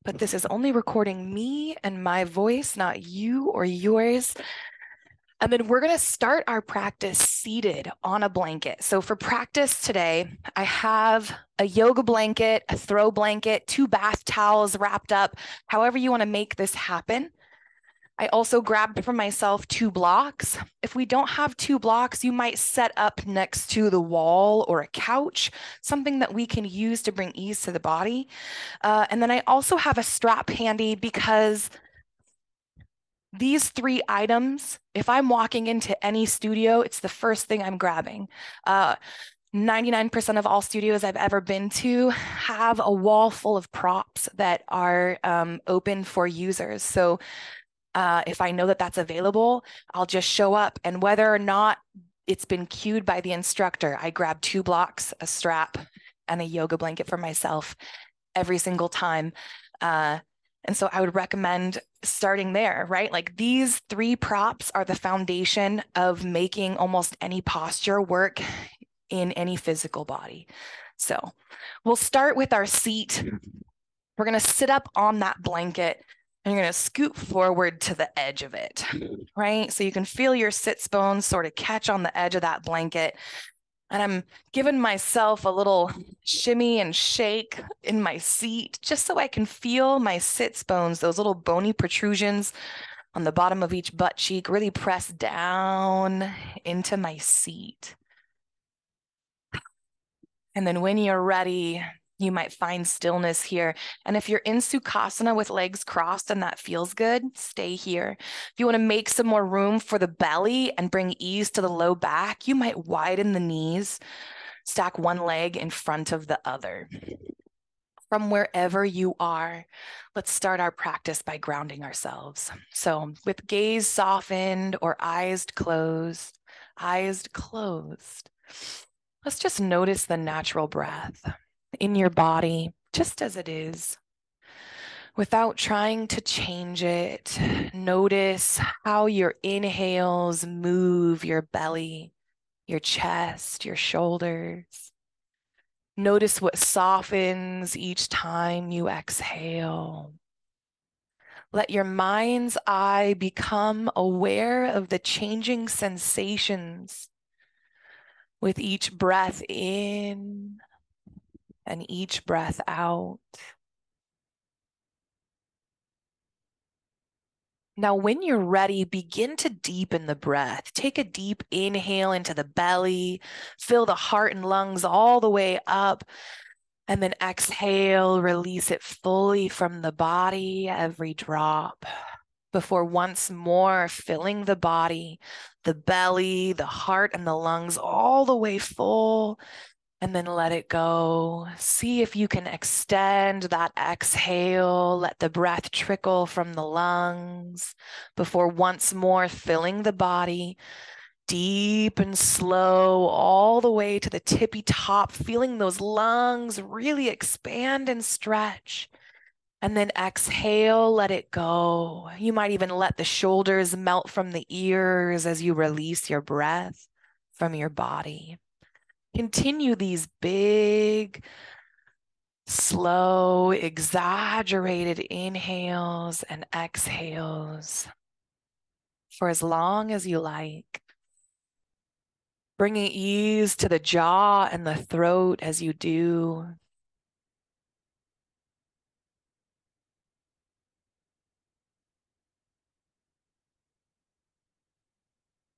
but this is only recording me and my voice, not you or yours. And then we're going to start our practice seated on a blanket. So for practice today, I have a yoga blanket, a throw blanket, 2 bath towels wrapped up, however you want to make this happen. I also grabbed for myself 2 blocks. If we don't have 2 blocks, you might set up next to the wall or a couch, something that we can use to bring ease to the body. And then I also have a strap handy because these 3 items, if I'm walking into any studio, it's the first thing I'm grabbing. 99% of all studios I've ever been to have a wall full of props that are open for users. So if I know that that's available, I'll just show up. And whether or not it's been cued by the instructor, I grab 2 blocks, a strap, and a yoga blanket for myself every single time. And so I would recommend starting there, right? Like these 3 props are the foundation of making almost any posture work in any physical body. So we'll start with our seat. We're going to sit up on that blanket and you're going to scoot forward to the edge of it, right? So you can feel your sits bones sort of catch on the edge of that blanket. And I'm giving myself a little shimmy and shake in my seat just so I can feel my sits bones, those little bony protrusions on the bottom of each butt cheek, really press down into my seat. And then when you're ready, you might find stillness here. And if you're in Sukhasana with legs crossed and that feels good, stay here. If you want to make some more room for the belly and bring ease to the low back, you might widen the knees, stack one leg in front of the other. From wherever you are, let's start our practice by grounding ourselves. So with gaze softened or eyes closed, let's just notice the natural breath in your body, just as it is, without trying to change it. Notice how your inhales move your belly, your chest, your shoulders. Notice what softens each time you exhale. Let your mind's eye become aware of the changing sensations with each breath in and each breath out. Now, when you're ready, begin to deepen the breath. Take a deep inhale into the belly, fill the heart and lungs all the way up, and then exhale, release it fully from the body, every drop, before once more filling the body, the belly, the heart, and the lungs all the way full. And then let it go. See if you can extend that exhale. Let the breath trickle from the lungs before once more filling the body deep and slow all the way to the tippy top, feeling those lungs really expand and stretch. And then exhale, let it go. You might even let the shoulders melt from the ears as you release your breath from your body. Continue these big, slow, exaggerated inhales and exhales for as long as you like. Bringing ease to the jaw and the throat as you do.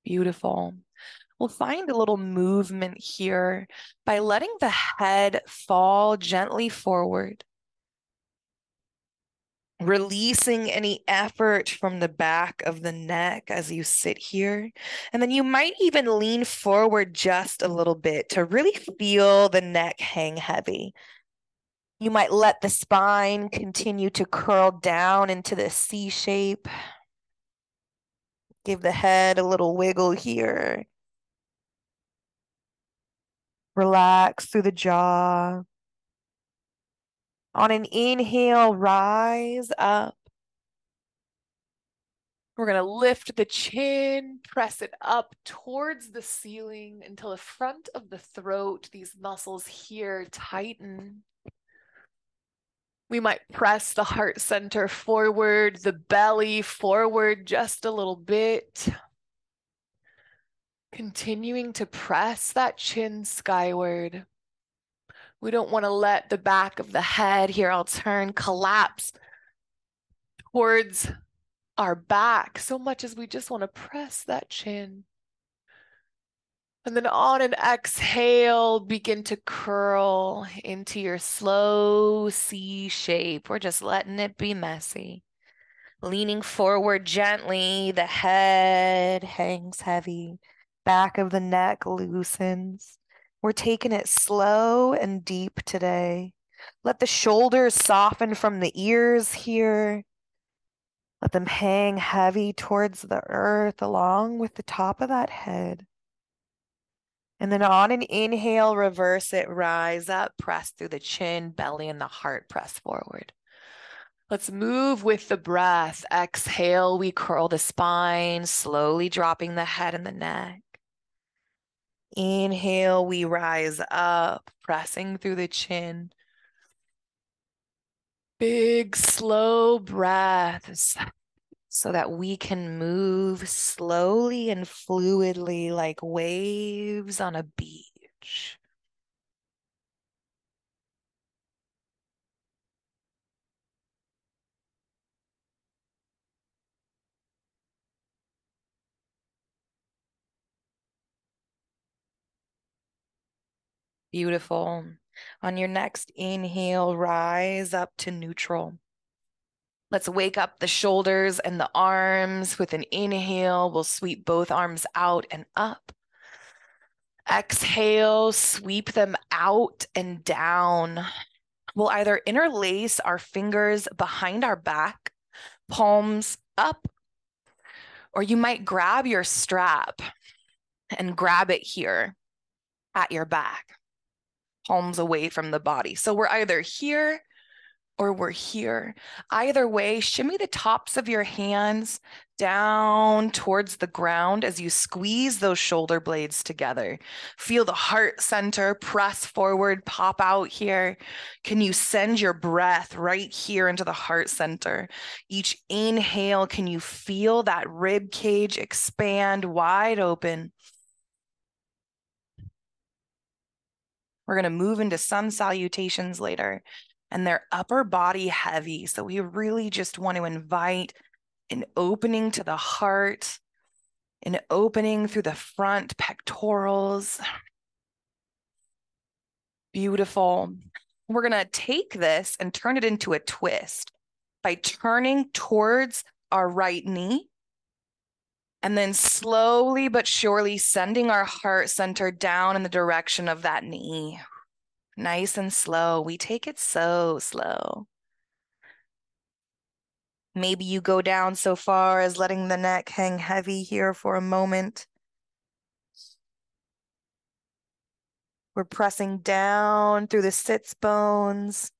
Beautiful. We'll find a little movement here by letting the head fall gently forward, releasing any effort from the back of the neck as you sit here. And then you might even lean forward just a little bit to really feel the neck hang heavy. You might let the spine continue to curl down into the C shape. Give the head a little wiggle here. Relax through the jaw. On an inhale, rise up. We're going to lift the chin, press it up towards the ceiling until the front of the throat, these muscles here, tighten. We might press the heart center forward, the belly forward just a little bit. Continuing to press that chin skyward. We don't want to let the back of the head, here I'll turn, collapse towards our back so much as we just want to press that chin. And then on an exhale, begin to curl into your slow C shape. We're just letting it be messy. Leaning forward gently, the head hangs heavy, back of the neck loosens. We're taking it slow and deep today. Let the shoulders soften from the ears here. Let them hang heavy towards the earth along with the top of that head. And then on an inhale, reverse it, rise up, press through the chin, belly, and the heart, press forward. Let's move with the breath. Exhale, we curl the spine, slowly dropping the head and the neck. Inhale, we rise up, pressing through the chin. Big, slow breaths so that we can move slowly and fluidly like waves on a beach. Beautiful. On your next inhale, rise up to neutral. Let's wake up the shoulders and the arms. With an inhale, we'll sweep both arms out and up. Exhale, sweep them out and down. We'll either interlace our fingers behind our back, palms up, or you might grab your strap and grab it here at your back, palms away from the body. So we're either here or we're here. Either way, shimmy the tops of your hands down towards the ground as you squeeze those shoulder blades together. Feel the heart center press forward, pop out here. Can you send your breath right here into the heart center? Each inhale, can you feel that rib cage expand wide open? We're going to move into sun salutations later, and they're upper body heavy. So we really just want to invite an opening to the heart, an opening through the front pectorals. Beautiful. We're going to take this and turn it into a twist by turning towards our right knee and then slowly but surely sending our heart center down in the direction of that knee. Nice and slow. We take it so slow. Maybe you go down so far as letting the neck hang heavy here for a moment. We're pressing down through the sits bones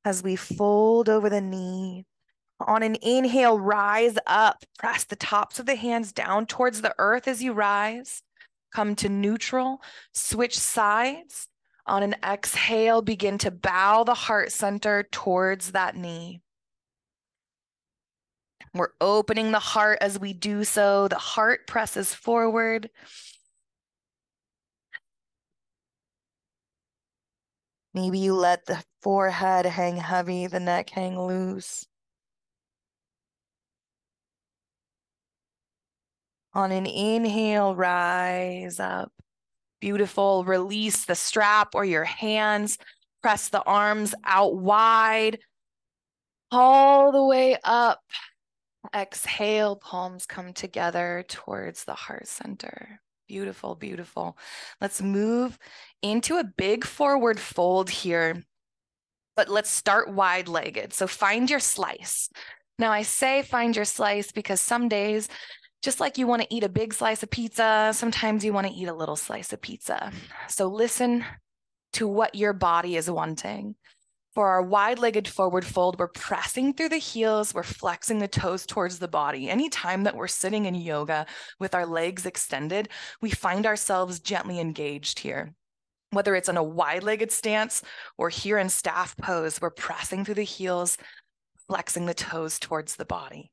as we fold over the knee. On an inhale, rise up. Press the tops of the hands down towards the earth as you rise. Come to neutral. Switch sides. On an exhale, begin to bow the heart center towards that knee. We're opening the heart as we do so. The heart presses forward. Maybe you let the forehead hang heavy, the neck hang loose. On an inhale, rise up. Beautiful. Release the strap or your hands. Press the arms out wide, all the way up. Exhale, palms come together towards the heart center. Beautiful, beautiful. Let's move into a big forward fold here, but let's start wide-legged. So find your slice. Now I say find your slice because some days, just like you want to eat a big slice of pizza, sometimes you want to eat a little slice of pizza. So listen to what your body is wanting. For our wide-legged forward fold, we're pressing through the heels, we're flexing the toes towards the body. Anytime that we're sitting in yoga with our legs extended, we find ourselves gently engaged here. Whether it's in a wide-legged stance or here in staff pose, we're pressing through the heels, flexing the toes towards the body.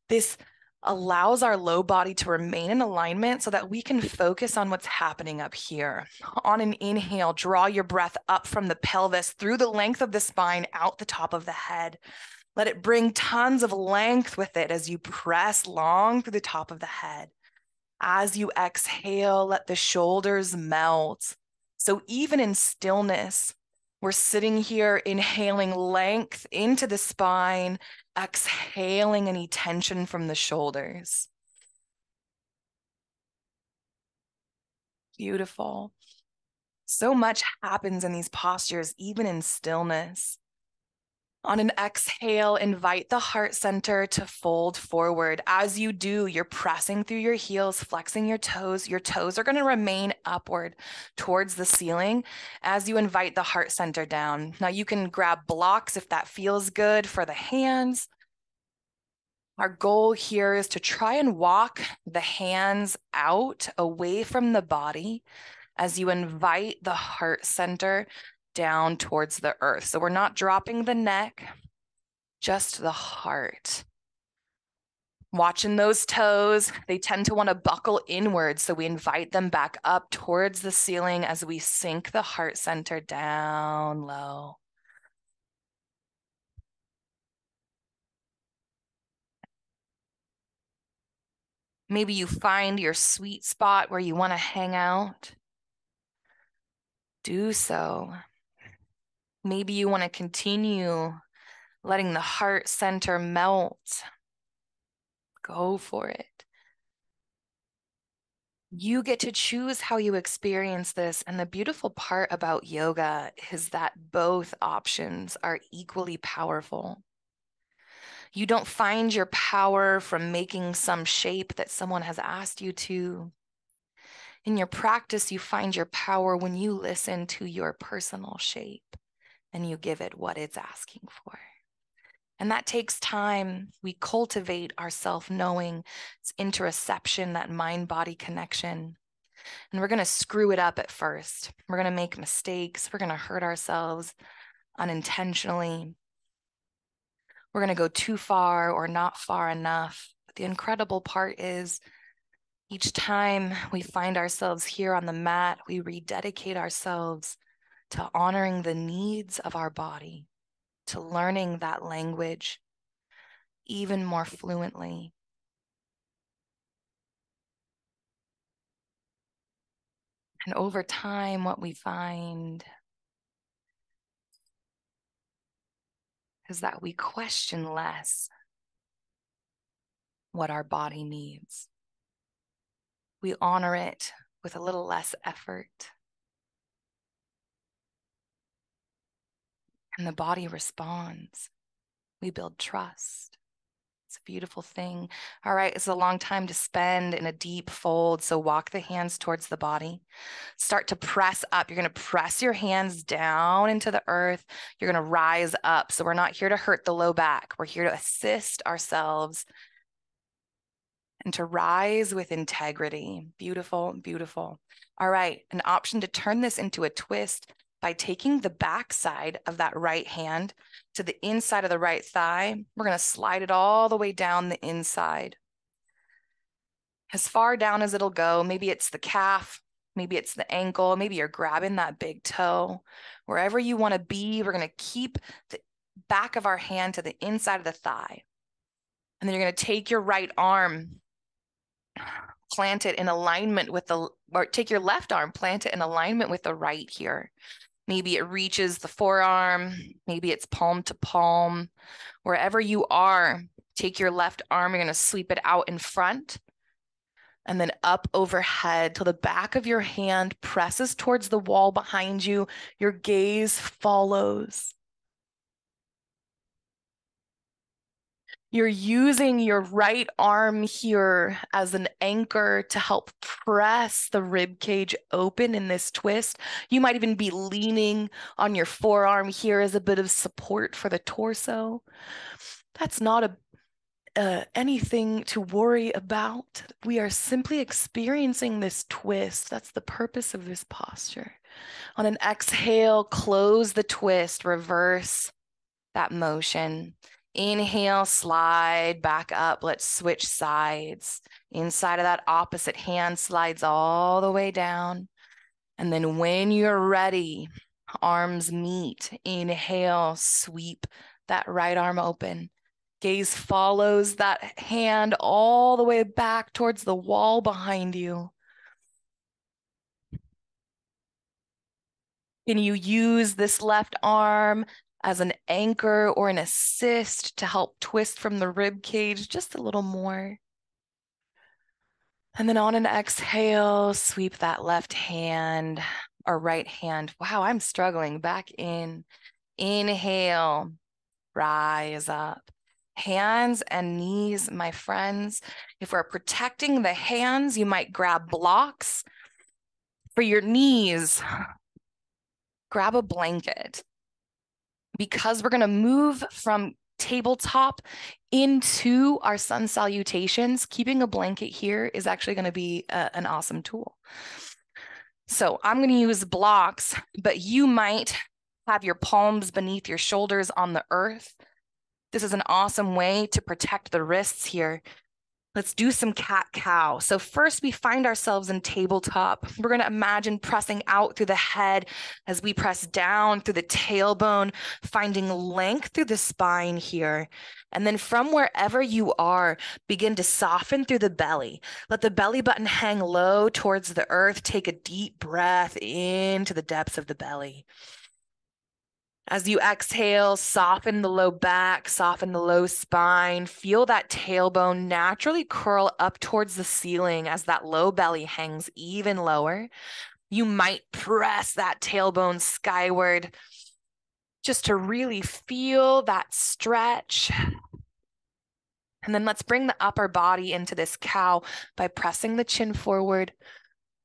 This allows our low body to remain in alignment so that we can focus on what's happening up here. On an inhale, draw your breath up from the pelvis through the length of the spine, out the top of the head. Let it bring tons of length with it as you press long through the top of the head. As you exhale, let the shoulders melt. So even in stillness, we're sitting here inhaling length into the spine, exhaling any tension from the shoulders. Beautiful. So much happens in these postures, even in stillness. On an exhale, invite the heart center to fold forward. As you do, you're pressing through your heels, flexing your toes. Your toes are going to remain upward towards the ceiling as you invite the heart center down. Now you can grab blocks if that feels good for the hands. Our goal here is to try and walk the hands out away from the body as you invite the heart center down towards the earth. So we're not dropping the neck, just the heart. Watching those toes, they tend to want to buckle inwards, so we invite them back up towards the ceiling as we sink the heart center down low. Maybe you find your sweet spot where you want to hang out. Do so. Maybe you want to continue letting the heart center melt. Go for it. You get to choose how you experience this. And the beautiful part about yoga is that both options are equally powerful. You don't find your power from making some shape that someone has asked you to. In your practice, you find your power when you listen to your personal shape and you give it what it's asking for. And that takes time. We cultivate our self-knowing. It's interoception, that mind-body connection. And we're going to screw it up at first. We're going to make mistakes. We're going to hurt ourselves unintentionally. We're going to go too far or not far enough. But the incredible part is each time we find ourselves here on the mat, we rededicate ourselves to honoring the needs of our body, to learning that language even more fluently. And over time, what we find is that we question less what our body needs. We honor it with a little less effort. And the body responds. We build trust. It's a beautiful thing. All right, it's a long time to spend in a deep fold. So walk the hands towards the body. Start to press up. You're going to press your hands down into the earth. You're going to rise up. So we're not here to hurt the low back. We're here to assist ourselves and to rise with integrity. Beautiful, beautiful. All right, an option to turn this into a twist by taking the back side of that right hand to the inside of the right thigh. We're going to slide it all the way down the inside. As far down as it'll go. Maybe it's the calf, maybe it's the ankle, maybe you're grabbing that big toe. Wherever you want to be, we're going to keep the back of our hand to the inside of the thigh. And then you're going to take your right arm, plant it in alignment with or take your left arm, plant it in alignment with the right here. Maybe it reaches the forearm, maybe it's palm to palm. Wherever you are, take your left arm, you're going to sweep it out in front and then up overhead till the back of your hand presses towards the wall behind you. Your gaze follows. You're using your right arm here as an anchor to help press the rib cage open in this twist. You might even be leaning on your forearm here as a bit of support for the torso. That's not anything to worry about. We are simply experiencing this twist. That's the purpose of this posture. On an exhale, close the twist, reverse that motion. Inhale, slide back up. Let's switch sides. Inside of that opposite hand slides all the way down. And then when you're ready, arms meet. Inhale, sweep that right arm open. Gaze follows that hand all the way back towards the wall behind you. Can you use this left arm as an anchor or an assist to help twist from the rib cage just a little more? And then on an exhale, sweep that left hand or right hand. Wow, I'm struggling. Back in. Inhale, rise up. Hands and knees, my friends. If we're protecting the hands, you might grab blocks. For your knees, grab a blanket. Because we're going to move from tabletop into our sun salutations, keeping a blanket here is actually going to be an awesome tool. So I'm going to use blocks, but you might have your palms beneath your shoulders on the earth. This is an awesome way to protect the wrists here. Let's do some cat-cow. So first we find ourselves in tabletop. We're going to imagine pressing out through the head as we press down through the tailbone, finding length through the spine here. And then from wherever you are, begin to soften through the belly. Let the belly button hang low towards the earth. Take a deep breath into the depths of the belly. As you exhale, soften the low back, soften the low spine. Feel that tailbone naturally curl up towards the ceiling as that low belly hangs even lower. You might press that tailbone skyward just to really feel that stretch. And then let's bring the upper body into this cow by pressing the chin forward.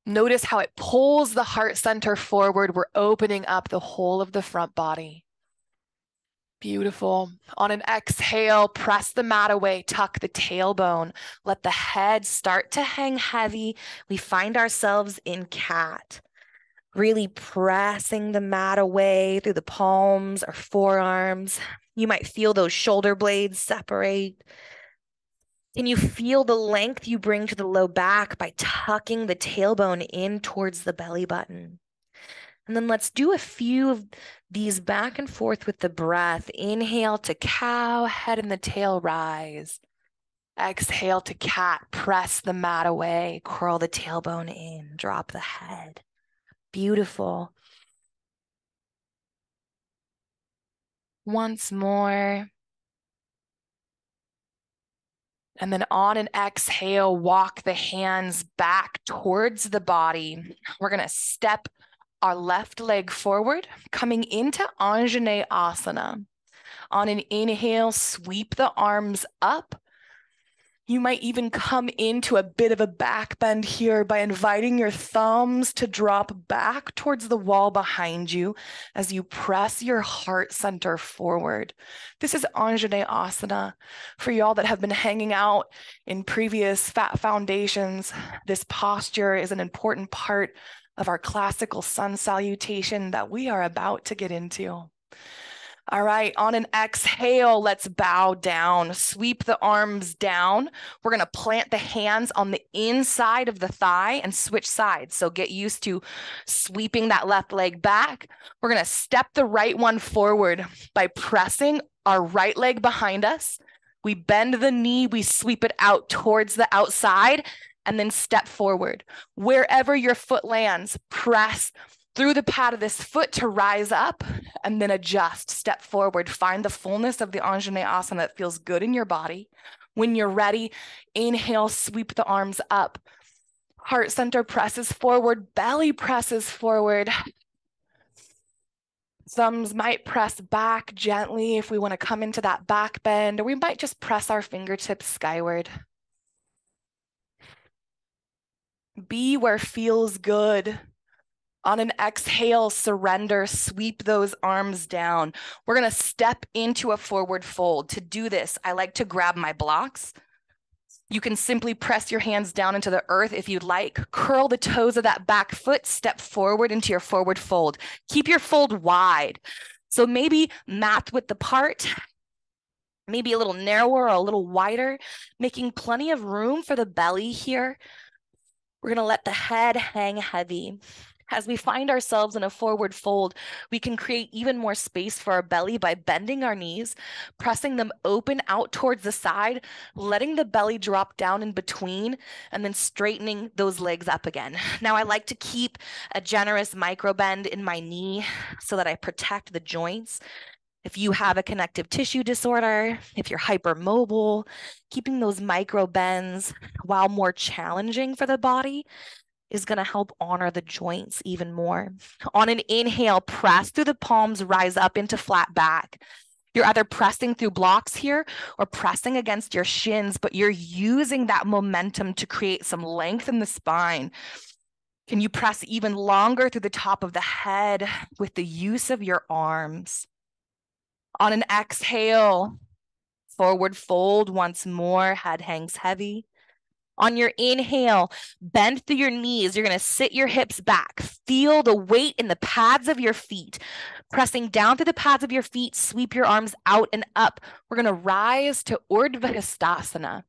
Notice how it pulls the heart center forward. We're opening up the whole of the front body. Beautiful. On an exhale, press the mat away, tuck the tailbone. Let the head start to hang heavy. We find ourselves in cat. Really pressing the mat away through the palms or forearms. You might feel those shoulder blades separate. Can you feel the length you bring to the low back by tucking the tailbone in towards the belly button? And then let's do a few of these back and forth with the breath. Inhale to cow, head and the tail rise. Exhale to cat, press the mat away, curl the tailbone in, drop the head. Beautiful. Once more. And then on an exhale, walk the hands back towards the body. We're going to step our left leg forward, coming into Anjaneyasana asana. On an inhale, sweep the arms up. You might even come into a bit of a back bend here by inviting your thumbs to drop back towards the wall behind you as you press your heart center forward. This is Anjaneyasana. For y'all that have been hanging out in previous fat foundations, this posture is an important part of our classical sun salutation that we are about to get into. All right, on an exhale, let's bow down. Sweep the arms down. We're going to plant the hands on the inside of the thigh and switch sides. So get used to sweeping that left leg back. We're going to step the right one forward by pressing our right leg behind us. We bend the knee, we sweep it out towards the outside, and then step forward. Wherever your foot lands, press through the pad of this foot to rise up and then adjust, step forward, find the fullness of the Anjaneyasana that feels good in your body. When you're ready, inhale, sweep the arms up. Heart center presses forward, belly presses forward. Thumbs might press back gently if we want to come into that back bend, or we might just press our fingertips skyward. Be where feels good. On an exhale, surrender, sweep those arms down. We're going to step into a forward fold. To do this, I like to grab my blocks. You can simply press your hands down into the earth if you'd like. Curl the toes of that back foot, step forward into your forward fold. Keep your fold wide. So maybe mat width apart, maybe a little narrower or a little wider, making plenty of room for the belly here. We're gonna let the head hang heavy. As we find ourselves in a forward fold, we can create even more space for our belly by bending our knees, pressing them open out towards the side, letting the belly drop down in between, and then straightening those legs up again. Now, I like to keep a generous micro bend in my knee so that I protect the joints. If you have a connective tissue disorder, if you're hypermobile, keeping those micro bends, while more challenging for the body, is going to help honor the joints even more. On an inhale, press through the palms, rise up into flat back. You're either pressing through blocks here or pressing against your shins, but you're using that momentum to create some length in the spine. Can you press even longer through the top of the head with the use of your arms? On an exhale, forward fold once more, head hangs heavy. On your inhale, bend through your knees. You're going to sit your hips back. Feel the weight in the pads of your feet. Pressing down through the pads of your feet, sweep your arms out and up. We're going to rise to Ardha Chandrasana.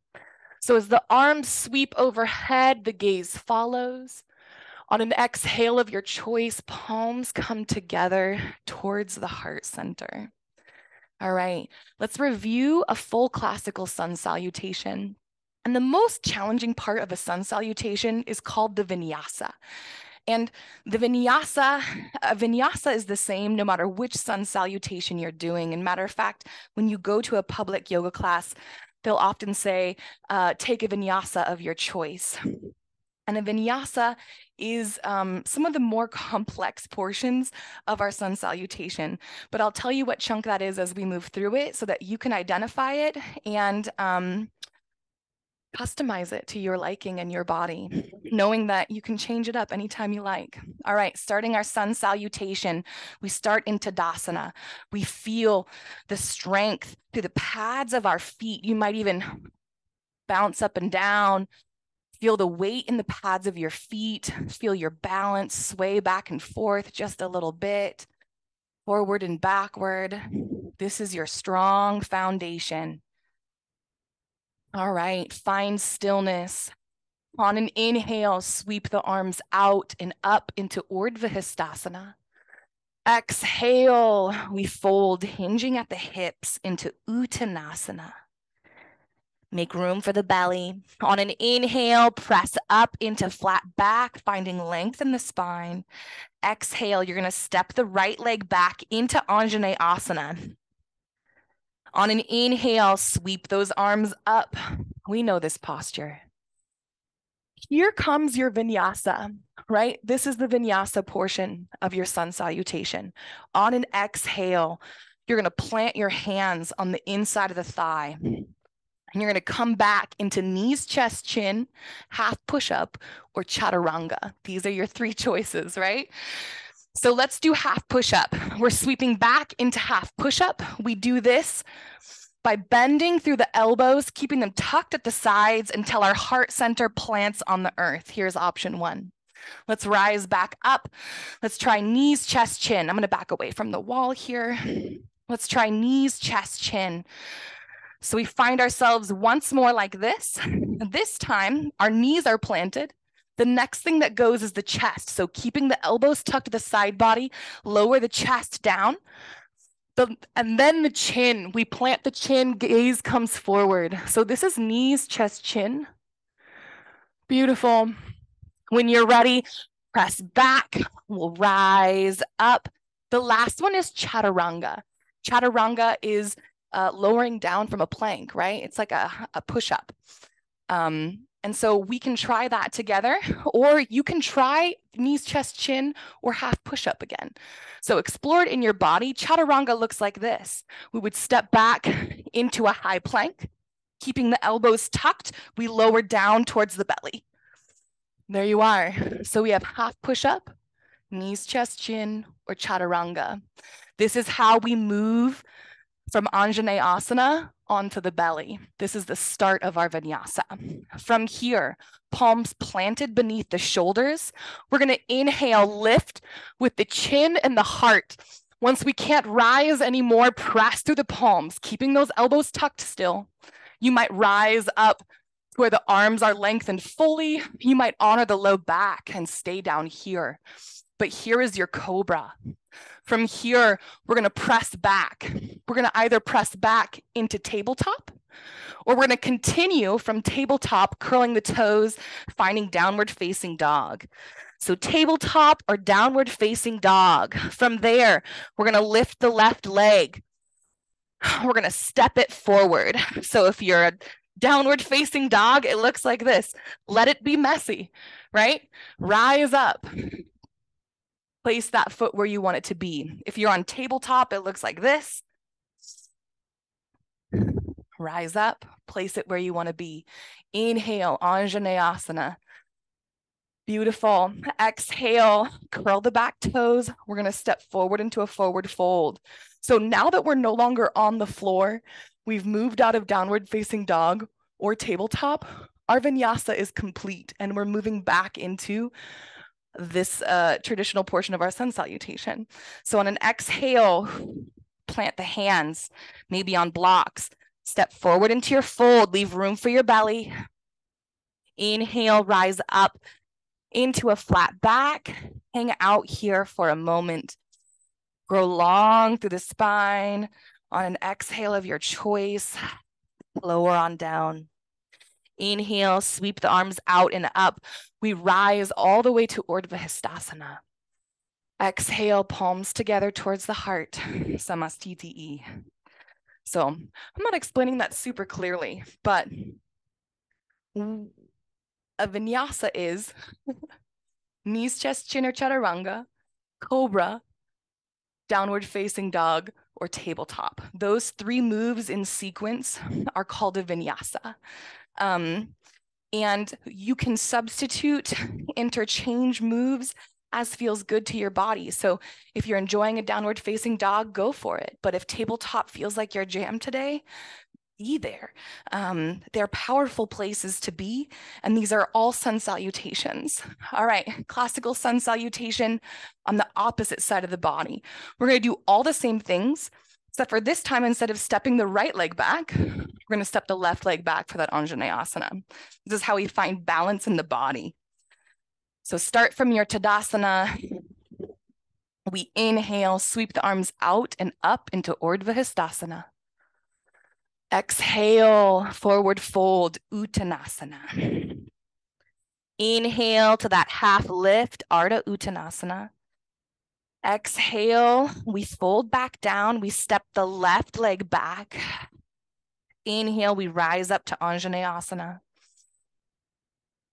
So as the arms sweep overhead, the gaze follows. On an exhale of your choice, palms come together towards the heart center. All right, let's review a full classical sun salutation. And the most challenging part of a sun salutation is called the vinyasa. And the vinyasa is the same no matter which sun salutation you're doing. And matter of fact, when you go to a public yoga class, they'll often say, take a vinyasa of your choice. And a vinyasa is some of the more complex portions of our sun salutation. But I'll tell you what chunk that is as we move through it so that you can identify it and customize it to your liking and your body, knowing that you can change it up anytime you like. All right, starting our sun salutation, we start in Tadasana. We feel the strength through the pads of our feet. You might even bounce up and down. Feel the weight in the pads of your feet. Feel your balance sway back and forth just a little bit, forward and backward. This is your strong foundation. All right, find stillness. On an inhale, sweep the arms out and up into Ardha Chandrasana. Exhale, we fold, hinging at the hips into Uttanasana. Make room for the belly. On an inhale, press up into flat back, finding length in the spine. Exhale, you're going to step the right leg back into Anjaneyasana. On an inhale, sweep those arms up. We know this posture. Here comes your vinyasa, right? This is the vinyasa portion of your sun salutation. On an exhale, you're going to plant your hands on the inside of the thigh. And you're going to come back into knees, chest, chin, half push-up, or chaturanga. These are your three choices, right? So let's do half push-up. We're sweeping back into half push-up. We do this by bending through the elbows, keeping them tucked at the sides until our heart center plants on the earth. Here's option one. Let's rise back up. Let's try knees, chest, chin. I'm going to back away from the wall here. Let's try knees, chest, chin. So we find ourselves once more like this. This time, our knees are planted. The next thing that goes is the chest. So keeping the elbows tucked to the side body, lower the chest down. And then the chin. We plant the chin, gaze comes forward. So this is knees, chest, chin. Beautiful. When you're ready, press back. We'll rise up. The last one is chaturanga. Chaturanga is lowering down from a plank, right? It's like a push-up. And so we can try that together, or you can try knees, chest, chin, or half push-up again. So explore it in your body. Chaturanga looks like this. We would step back into a high plank, keeping the elbows tucked. We lower down towards the belly. There you are. So we have half push-up, knees, chest, chin, or chaturanga. This is how we move From Anjaneyasana onto the belly. This is the start of our vinyasa. From here, palms planted beneath the shoulders. We're going to inhale, lift with the chin and the heart. Once we can't rise anymore, press through the palms, keeping those elbows tucked still. You might rise up to where the arms are lengthened fully. You might honor the low back and stay down here. But here is your cobra. From here, we're going to press back. We're going to either press back into tabletop, or we're going to continue from tabletop, curling the toes, finding downward facing dog. So tabletop or downward facing dog. From there, we're going to lift the left leg. We're going to step it forward. So if you're a downward facing dog, it looks like this. Let it be messy, right? Rise up. Place that foot where you want it to be. If you're on tabletop, it looks like this. Rise up, place it where you want to be. Inhale, Anjaneyasana. Beautiful. Exhale, curl the back toes. We're going to step forward into a forward fold. So now that we're no longer on the floor, we've moved out of downward facing dog or tabletop, our vinyasa is complete and we're moving back into this traditional portion of our sun salutation. So on an exhale, plant the hands, maybe on blocks. Step forward into your fold, leave room for your belly. Inhale, rise up into a flat back. Hang out here for a moment. Grow long through the spine. On an exhale of your choice, lower on down. Inhale, sweep the arms out and up. We rise all the way to Ardha Chandrasana. Exhale, palms together towards the heart, samastiti. So I'm not explaining that super clearly, but a vinyasa is knees, chest, chin, or chaturanga, cobra, downward facing dog, or tabletop. Those three moves in sequence are called a vinyasa. And you can substitute, interchange moves as feels good to your body. So if you're enjoying a downward facing dog, go for it. But if tabletop feels like your jam today, be there. They're powerful places to be, and these are all sun salutations. All right, classical sun salutation on the opposite side of the body. We're going to do all the same things, except for this time, instead of stepping the right leg back, we're going to step the left leg back for that Anjaneyasana. This is how we find balance in the body. So start from your Tadasana. We inhale, sweep the arms out and up into Ardha Chandrasana. Exhale, forward fold, Uttanasana. Inhale to that half lift, Ardha Uttanasana. Exhale, we fold back down, we step the left leg back. Inhale, we rise up to Anjaneyasana.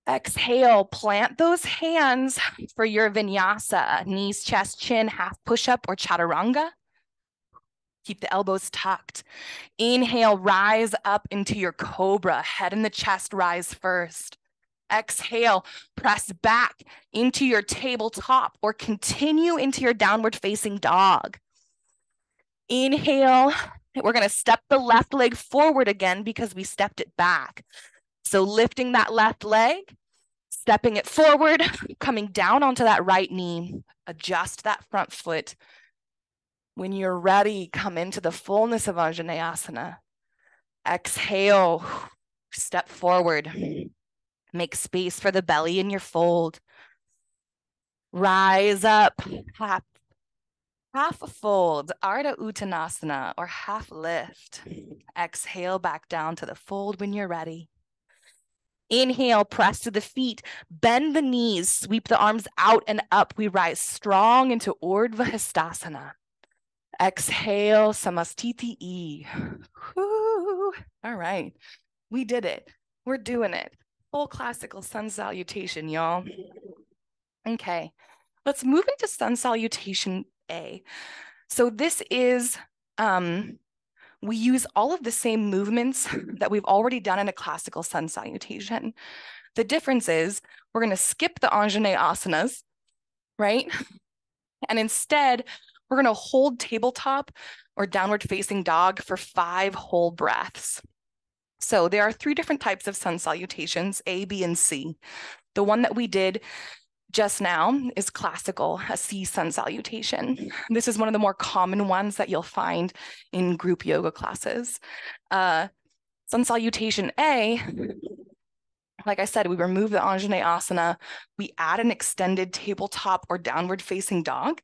Exhale, plant those hands for your vinyasa, knees, chest, chin, half push-up or chaturanga. Keep the elbows tucked. Inhale, rise up into your cobra. Head and the chest rise first. Exhale, press back into your tabletop or continue into your downward facing dog. Inhale, we're going to step the left leg forward again because we stepped it back. So lifting that left leg, stepping it forward, coming down onto that right knee. Adjust that front foot. When you're ready, come into the fullness of Anjaneyasana. Exhale, step forward. Make space for the belly in your fold. Rise up, half fold, Ardha Uttanasana, or half lift. Exhale back down to the fold when you're ready. Inhale, press to the feet, bend the knees, sweep the arms out and up. We rise strong into Ardha Chandrasana. Exhale, samastiti. Woo. All right, we did it. We're doing it. Full classical sun salutation, y'all. Okay, let's move into sun salutation A. So this is, we use all of the same movements that we've already done in a classical sun salutation. The difference is we're going to skip the Anjaneyasanas, right? And instead, we're going to hold tabletop. or downward facing dog for 5 whole breaths. So there are 3 different types of sun salutations, A, B, and C. The one that we did just now is classical, a C sun salutation. This is one of the more common ones that you'll find in group yoga classes. Sun salutation A, like I said, we remove the Anjane asana, we add an extended tabletop or downward facing dog,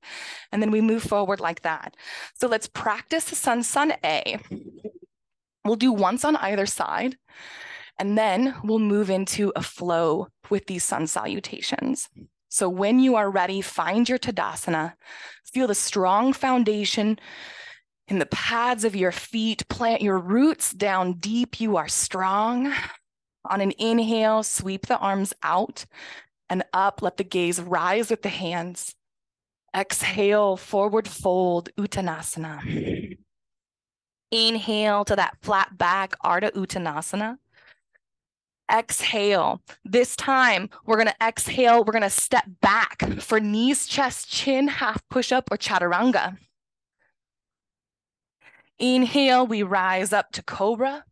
and then we move forward like that. So let's practice sun A. We'll do once on either side, and then we'll move into a flow with these sun salutations. So when you are ready, find your Tadasana, feel the strong foundation in the pads of your feet, plant your roots down deep, you are strong. On an inhale, sweep the arms out and up, let the gaze rise with the hands. Exhale, forward fold, Uttanasana. Inhale to that flat back, Ardha Uttanasana. Exhale. This time, we're going to exhale. We're going to step back for knees, chest, chin, half push-up or chaturanga. Inhale, we rise up to cobra.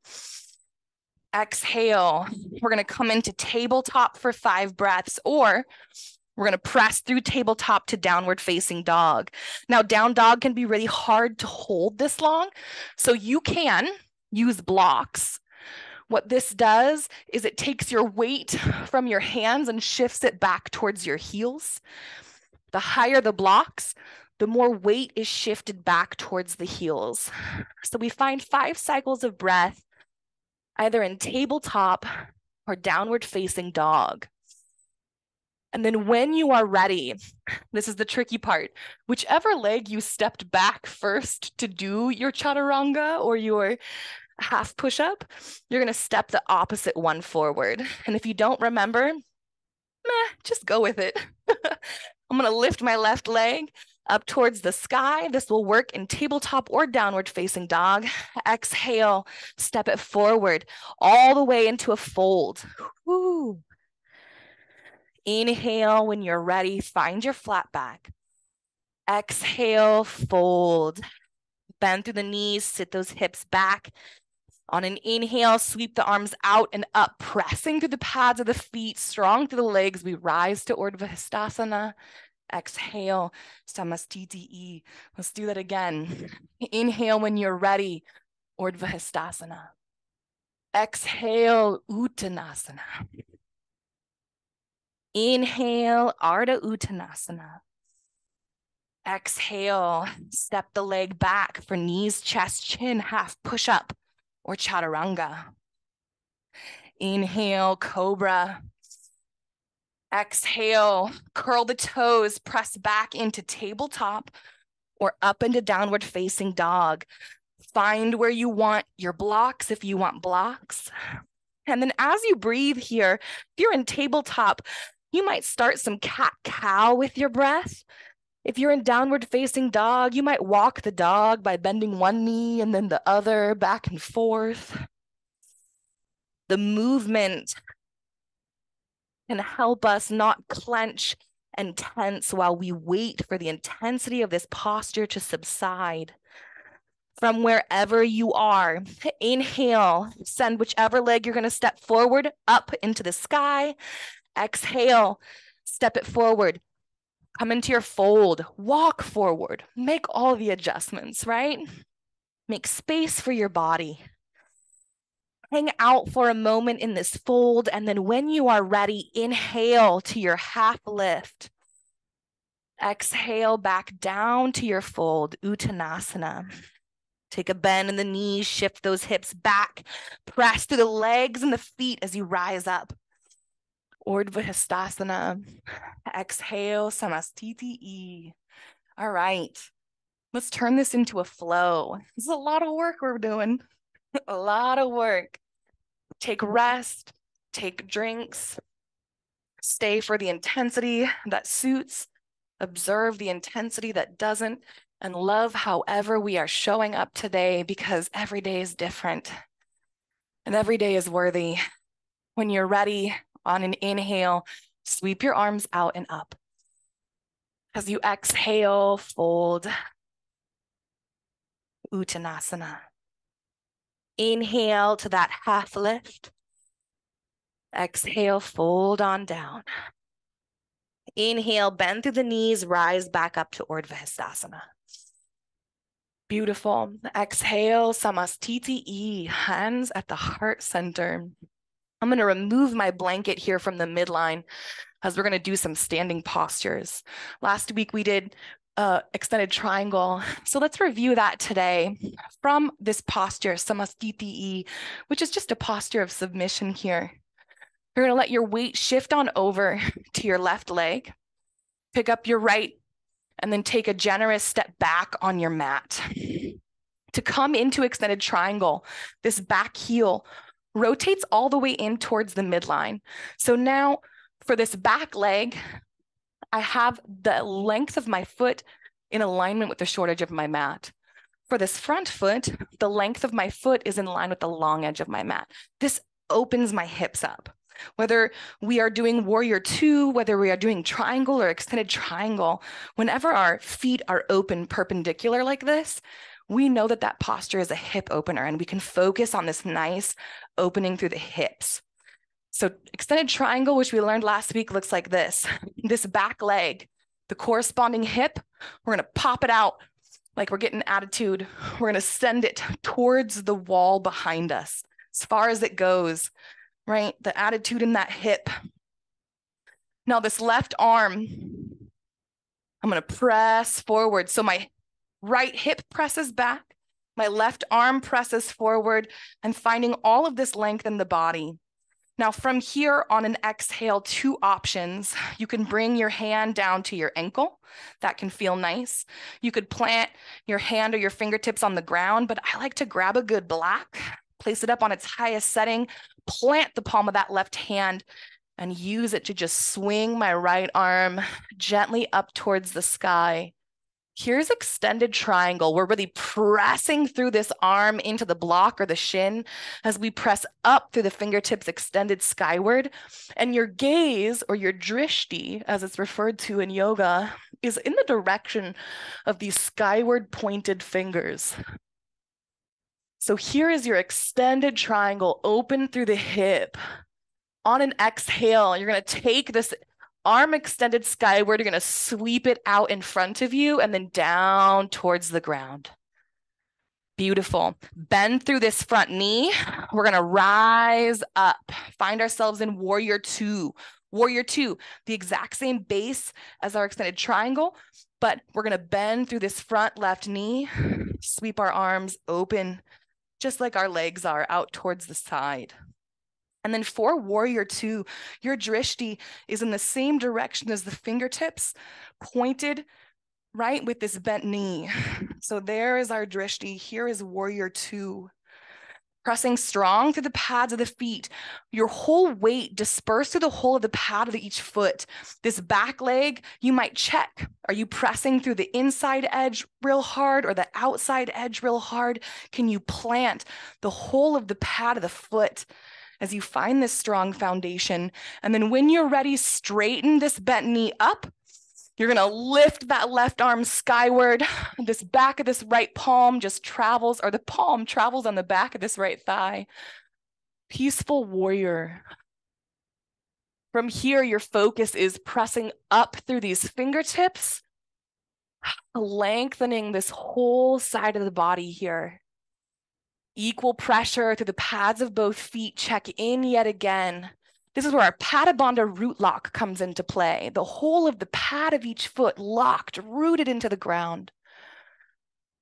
Exhale, we're going to come into tabletop for 5 breaths, or we're going to press through tabletop to downward facing dog. Now, down dog can be really hard to hold this long, so you can use blocks. What this does is it takes your weight from your hands and shifts it back towards your heels. The higher the blocks, the more weight is shifted back towards the heels. So we find 5 cycles of breath, either in tabletop or downward facing dog. And then when you are ready, this is the tricky part, whichever leg you stepped back first to do your chaturanga or your half push-up, you're going to step the opposite one forward. And if you don't remember, just go with it. I'm going to lift my left leg up towards the sky. This will work in tabletop or downward facing dog. Exhale, step it forward all the way into a fold. Woo. Inhale, when you're ready, find your flat back. Exhale, fold. Bend through the knees, sit those hips back. On an inhale, sweep the arms out and up, pressing through the pads of the feet, strong through the legs. We rise to Urdhva Hastasana. Exhale, Samastiti. Let's do that again. Inhale when you're ready, Urdhva Hastasana. Exhale, Uttanasana. Inhale, Ardha Uttanasana. Exhale, step the leg back for knees, chest, chin, half push-up or chaturanga. Inhale, cobra. Exhale, curl the toes, press back into tabletop or up into downward facing dog. Find where you want your blocks if you want blocks. And then as you breathe here, if you're in tabletop, you might start some cat-cow with your breath. If you're in downward facing dog, you might walk the dog by bending one knee and then the other back and forth. The movement can help us not clench and tense while we wait for the intensity of this posture to subside. From wherever you are, inhale, send whichever leg you're going to step forward up into the sky. Exhale, step it forward. Come into your fold, walk forward, make all the adjustments, right? Make space for your body. Hang out for a moment in this fold, and then when you are ready, inhale to your half lift. Exhale back down to your fold, Uttanasana. Take a bend in the knees, shift those hips back, press through the legs and the feet as you rise up. Urdhva Hastasana. Exhale, Samastiti. All right, let's turn this into a flow. This is a lot of work we're doing, a lot of work. Take rest, take drinks, stay for the intensity that suits, observe the intensity that doesn't, and love however we are showing up today, because every day is different and every day is worthy. When you're ready, on an inhale, sweep your arms out and up. As you exhale, fold. Uttanasana. Inhale to that half lift. Exhale, fold on down. Inhale, bend through the knees, rise back up to Urdhva Hastasana. Beautiful. Exhale, Samastiti, hands at the heart center. I'm going to remove my blanket here from the midline as we're going to do some standing postures. Last week we did extended triangle. So let's review that today from this posture, Samastiti, which is just a posture of submission here. You're going to let your weight shift on over to your left leg, pick up your right, and then take a generous step back on your mat. To come into extended triangle, this back heel rotates all the way in towards the midline. So now for this back leg, I have the length of my foot in alignment with the short edge of my mat. For this front foot, the length of my foot is in line with the long edge of my mat. This opens my hips up. Whether we are doing warrior two, whether we are doing triangle or extended triangle, whenever our feet are open perpendicular like this, we know that that posture is a hip opener and we can focus on this nice opening through the hips. So extended triangle, which we learned last week, looks like this. This back leg, the corresponding hip, we're gonna pop it out like we're getting attitude. We're gonna send it towards the wall behind us, as far as it goes, right? The attitude in that hip. Now this left arm, I'm gonna press forward. So my right hip presses back, my left arm presses forward, and finding all of this length in the body. Now from here on an exhale, two options. You can bring your hand down to your ankle. That can feel nice. You could plant your hand or your fingertips on the ground, but I like to grab a good block, place it up on its highest setting, plant the palm of that left hand, and use it to just swing my right arm gently up towards the sky. Here's extended triangle. We're really pressing through this arm into the block or the shin as we press up through the fingertips extended skyward. And your gaze, or your drishti, as it's referred to in yoga, is in the direction of these skyward pointed fingers. So here is your extended triangle, open through the hip. On an exhale, you're going to take this arm extended skyward, you're going to sweep it out in front of you and then down towards the ground. Beautiful. Bend through this front knee. We're going to rise up, find ourselves in warrior two. Warrior two, the exact same base as our extended triangle, but we're going to bend through this front left knee, sweep our arms open, just like our legs are, out towards the side. And then for warrior two, your drishti is in the same direction as the fingertips, pointed right with this bent knee. So there is our drishti. Here is warrior two. Pressing strong through the pads of the feet, your whole weight dispersed through the whole of the pad of each foot. This back leg, you might check. Are you pressing through the inside edge real hard or the outside edge real hard? Can you plant the whole of the pad of the foot as you find this strong foundation? And then when you're ready, straighten this bent knee up. You're gonna lift that left arm skyward. This back of this right palm just travels, or the palm travels on the back of this right thigh. Peaceful warrior. From here, your focus is pressing up through these fingertips, lengthening this whole side of the body here. Equal pressure through the pads of both feet. Check in yet again. This is where our Padabandha root lock comes into play. The whole of the pad of each foot locked, rooted into the ground.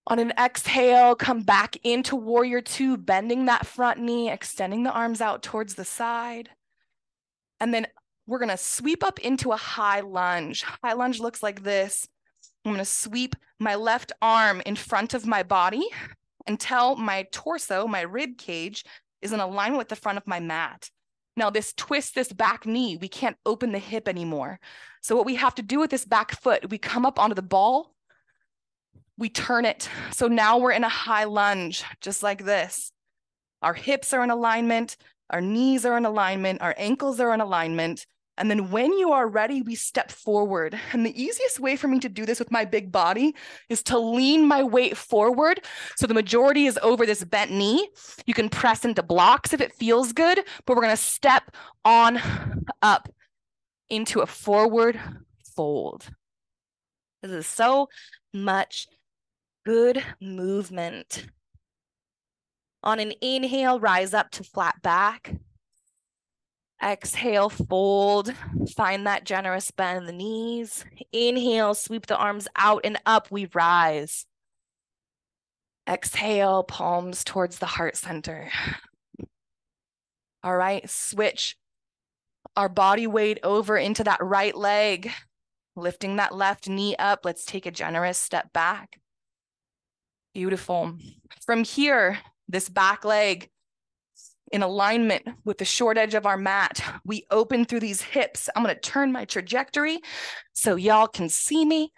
On an exhale, come back into warrior two, bending that front knee, extending the arms out towards the side. And then we're gonna sweep up into a high lunge. High lunge looks like this. I'm gonna sweep my left arm in front of my body until my torso, my rib cage, is in alignment with the front of my mat. Now this twists this back knee. We can't open the hip anymore. So what we have to do with this back foot, we come up onto the ball, we turn it. So now we're in a high lunge, just like this. Our hips are in alignment, our knees are in alignment, our ankles are in alignment. And then when you are ready, we step forward. And the easiest way for me to do this with my big body is to lean my weight forward. So the majority is over this bent knee. You can press into blocks if it feels good, but we're gonna step on up into a forward fold. This is so much good movement. On an inhale, rise up to flat back. Exhale, fold. Find that generous bend in the knees. Inhale, sweep the arms out and up, we rise. Exhale, palms towards the heart center. All right, switch our body weight over into that right leg. Lifting that left knee up, let's take a generous step back. Beautiful. From here, this back leg in alignment with the short edge of our mat, we open through these hips. I'm gonna turn my trajectory so y'all can see me.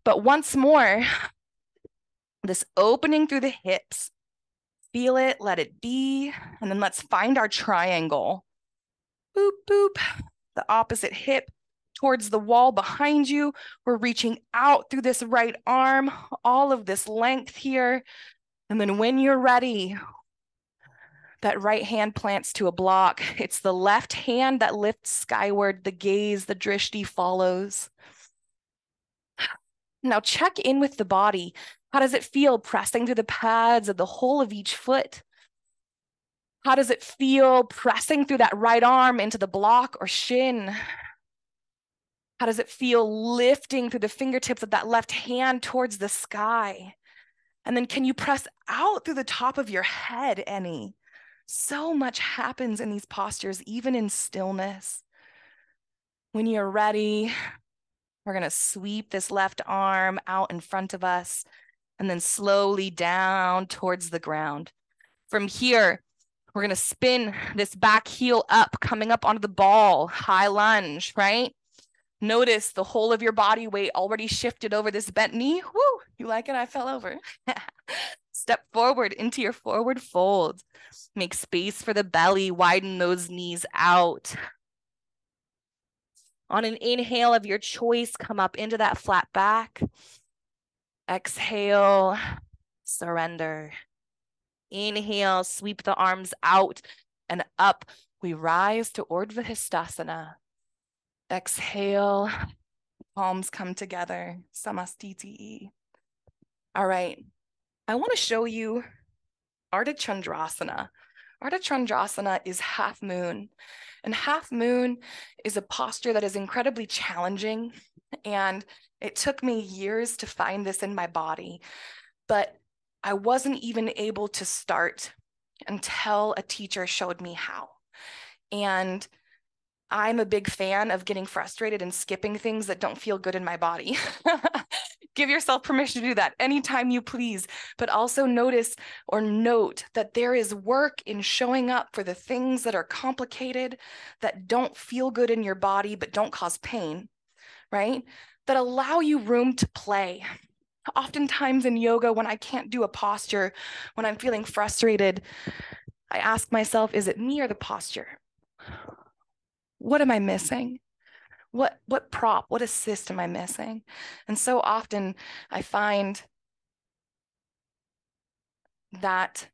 But once more, this opening through the hips, feel it, let it be. And then let's find our triangle. Boop, boop, the opposite hip towards the wall behind you. We're reaching out through this right arm, all of this length here. And then when you're ready, that right hand plants to a block. It's the left hand that lifts skyward, the gaze, the drishti follows. Now check in with the body. How does it feel pressing through the pads of the whole of each foot? How does it feel pressing through that right arm into the block or shin? How does it feel lifting through the fingertips of that left hand towards the sky? And then can you press out through the top of your head any? So much happens in these postures, even in stillness. When you're ready, we're gonna sweep this left arm out in front of us and then slowly down towards the ground. From here, we're gonna spin this back heel up, coming up onto the ball, high lunge, right? Notice the whole of your body weight already shifted over this bent knee. Woo, you like it? I fell over. Step forward into your forward fold. Make space for the belly, widen those knees out. On an inhale of your choice, come up into that flat back. Exhale, surrender. Inhale, sweep the arms out and up. We rise to Ardha Chandrasana. Exhale, palms come together, samastiti. All right, I want to show you Ardha Chandrasana. Ardha Chandrasana is half moon, and half moon is a posture that is incredibly challenging, and it took me years to find this in my body, but I wasn't even able to start until a teacher showed me how. And I'm a big fan of getting frustrated and skipping things that don't feel good in my body. Give yourself permission to do that anytime you please, but also notice or note that there is work in showing up for the things that are complicated, that don't feel good in your body, but don't cause pain, right? That allow you room to play. Oftentimes in yoga, when I can't do a posture, when I'm feeling frustrated, I ask myself, is it me or the posture? What am I missing? What prop, what assist am I missing? And so often I find that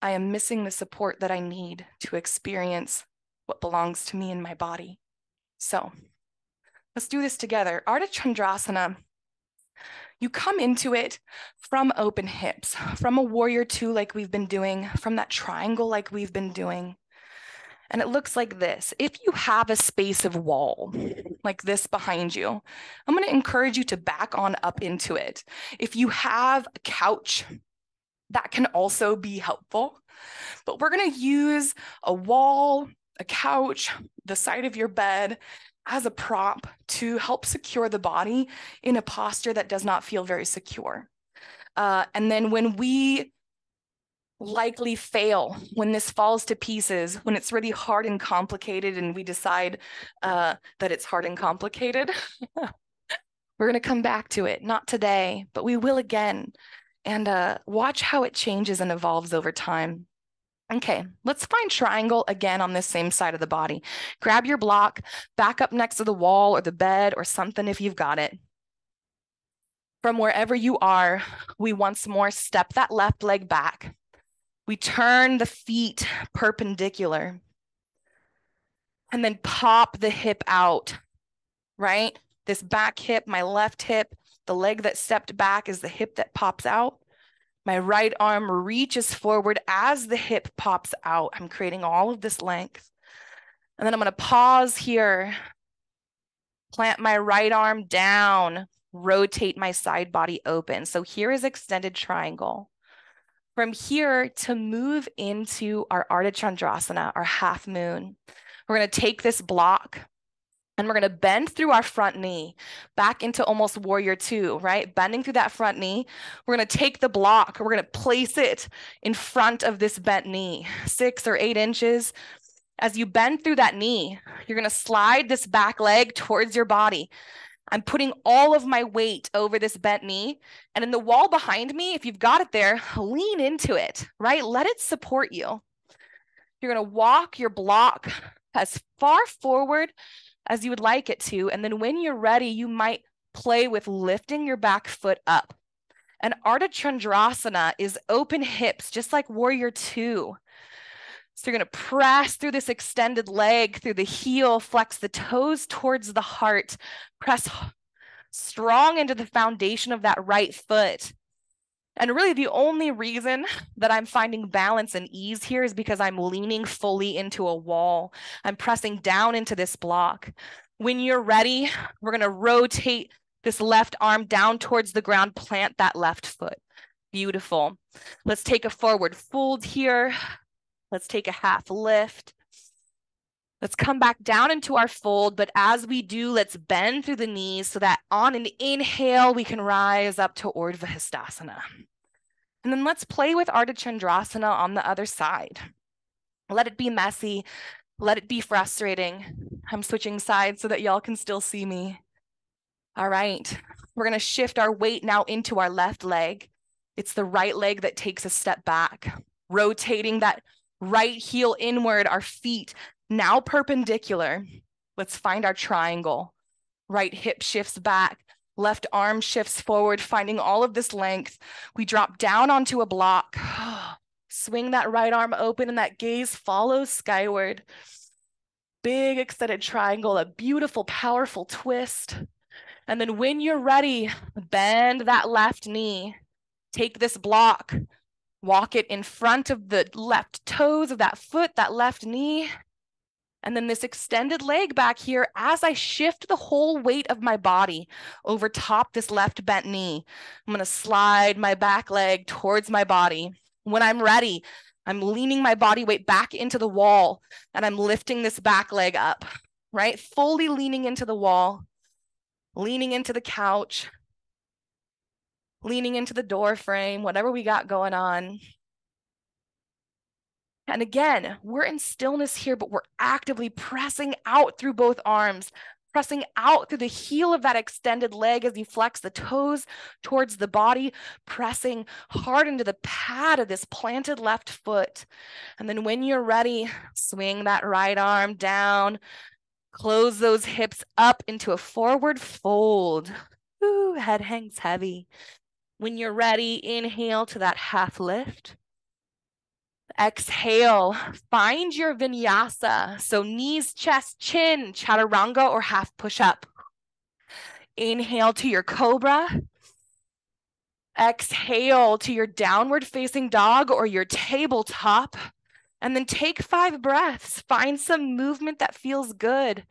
I am missing the support that I need to experience what belongs to me in my body. So let's do this together. Ardha Chandrasana, you come into it from open hips, from a warrior two like we've been doing, from that triangle like we've been doing. And it looks like this. If you have a space of wall like this behind you, I'm going to encourage you to back on up into it. If you have a couch, that can also be helpful. But we're going to use a wall, a couch, the side of your bed as a prop to help secure the body in a posture that does not feel very secure. And then when we likely fail, when this falls to pieces, when it's really hard and complicated and we decide that it's hard and complicated, we're going to come back to it. Not today, but we will again. And watch how it changes and evolves over time. Okay, let's find triangle again on this same side of the body. Grab your block, back up next to the wall or the bed or something if you've got it. From wherever you are, we once more step that left leg back. We turn the feet perpendicular and then pop the hip out, right? This back hip, my left hip, the leg that stepped back is the hip that pops out. My right arm reaches forward as the hip pops out. I'm creating all of this length. And then I'm going to pause here, plant my right arm down, rotate my side body open. So here is extended triangle. From here to move into our Ardha Chandrasana, our half moon, we're going to take this block and we're going to bend through our front knee back into almost warrior two, right? Bending through that front knee. We're going to take the block. We're going to place it in front of this bent knee, 6 or 8 inches. As you bend through that knee, you're going to slide this back leg towards your body. I'm putting all of my weight over this bent knee. And in the wall behind me, if you've got it there, lean into it, right? Let it support you. You're going to walk your block as far forward as you would like it to. And then when you're ready, you might play with lifting your back foot up. And Ardha Chandrasana is open hips, just like warrior two. So you're going to press through this extended leg, through the heel, flex the toes towards the heart, press strong into the foundation of that right foot. And really the only reason that I'm finding balance and ease here is because I'm leaning fully into a wall. I'm pressing down into this block. When you're ready, we're going to rotate this left arm down towards the ground, plant that left foot. Beautiful. Let's take a forward fold here. Let's take a half lift. Let's come back down into our fold, but as we do, let's bend through the knees so that on an inhale, we can rise up to Urdhva Hastasana. And then let's play with Ardha Chandrasana on the other side. Let it be messy. Let it be frustrating. I'm switching sides so that y'all can still see me. All right, we're gonna shift our weight now into our left leg. It's the right leg that takes a step back, rotating that right heel inward, our feet now perpendicular. Let's find our triangle. Right hip shifts back, left arm shifts forward, finding all of this length. We drop down onto a block. Swing that right arm open and that gaze follows skyward. Big extended triangle, a beautiful, powerful twist. And then when you're ready, bend that left knee. Take this block, walk it in front of the left toes of that foot, that left knee. And then this extended leg back here, as I shift the whole weight of my body over top this left bent knee, I'm gonna slide my back leg towards my body. When I'm ready, I'm leaning my body weight back into the wall and I'm lifting this back leg up, right? Fully leaning into the wall, leaning into the couch, leaning into the door frame, whatever we got going on. And again, we're in stillness here, but we're actively pressing out through both arms, pressing out through the heel of that extended leg as you flex the toes towards the body, pressing hard into the pad of this planted left foot. And then when you're ready, swing that right arm down, close those hips up into a forward fold. Ooh, head hangs heavy. When you're ready, inhale to that half lift. Exhale, find your vinyasa. So knees, chest, chin, chaturanga or half push-up. Inhale to your cobra. Exhale to your downward facing dog or your tabletop. And then take 5 breaths. Find some movement that feels good.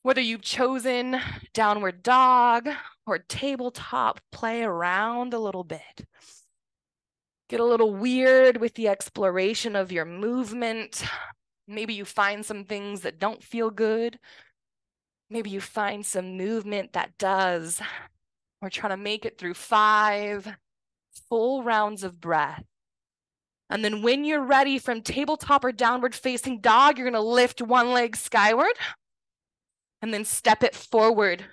Whether you've chosen downward dog or tabletop, play around a little bit. Get a little weird with the exploration of your movement. Maybe you find some things that don't feel good. Maybe you find some movement that does. We're trying to make it through 5 full rounds of breath. And then when you're ready from tabletop or downward facing dog, you're going to lift one leg skyward and then step it forward.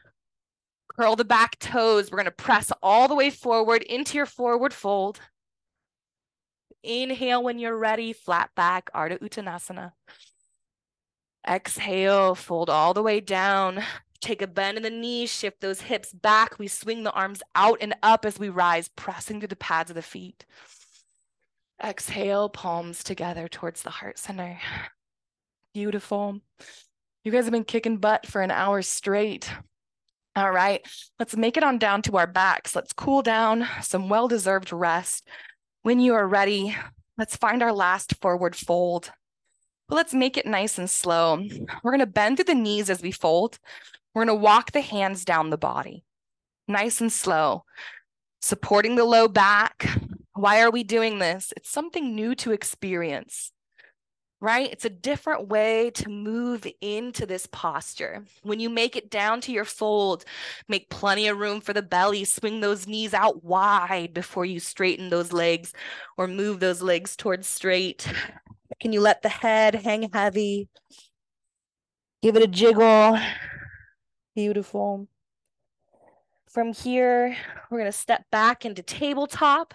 Curl the back toes. We're going to press all the way forward into your forward fold. Inhale when you're ready, flat back, Ardha Uttanasana. Exhale, fold all the way down. Take a bend in the knees, shift those hips back. We swing the arms out and up as we rise, pressing through the pads of the feet. Exhale, palms together towards the heart center. Beautiful. You guys have been kicking butt for an hour straight. All right, let's make it on down to our backs. Let's cool down, some well-deserved rest. When you are ready, let's find our last forward fold. But let's make it nice and slow. We're gonna bend through the knees as we fold. We're gonna walk the hands down the body, nice and slow, supporting the low back. Why are we doing this? It's something new to experience, right? It's a different way to move into this posture. When you make it down to your fold, make plenty of room for the belly, swing those knees out wide before you straighten those legs or move those legs towards straight. Can you let the head hang heavy? Give it a jiggle. Beautiful. From here, we're going to step back into tabletop.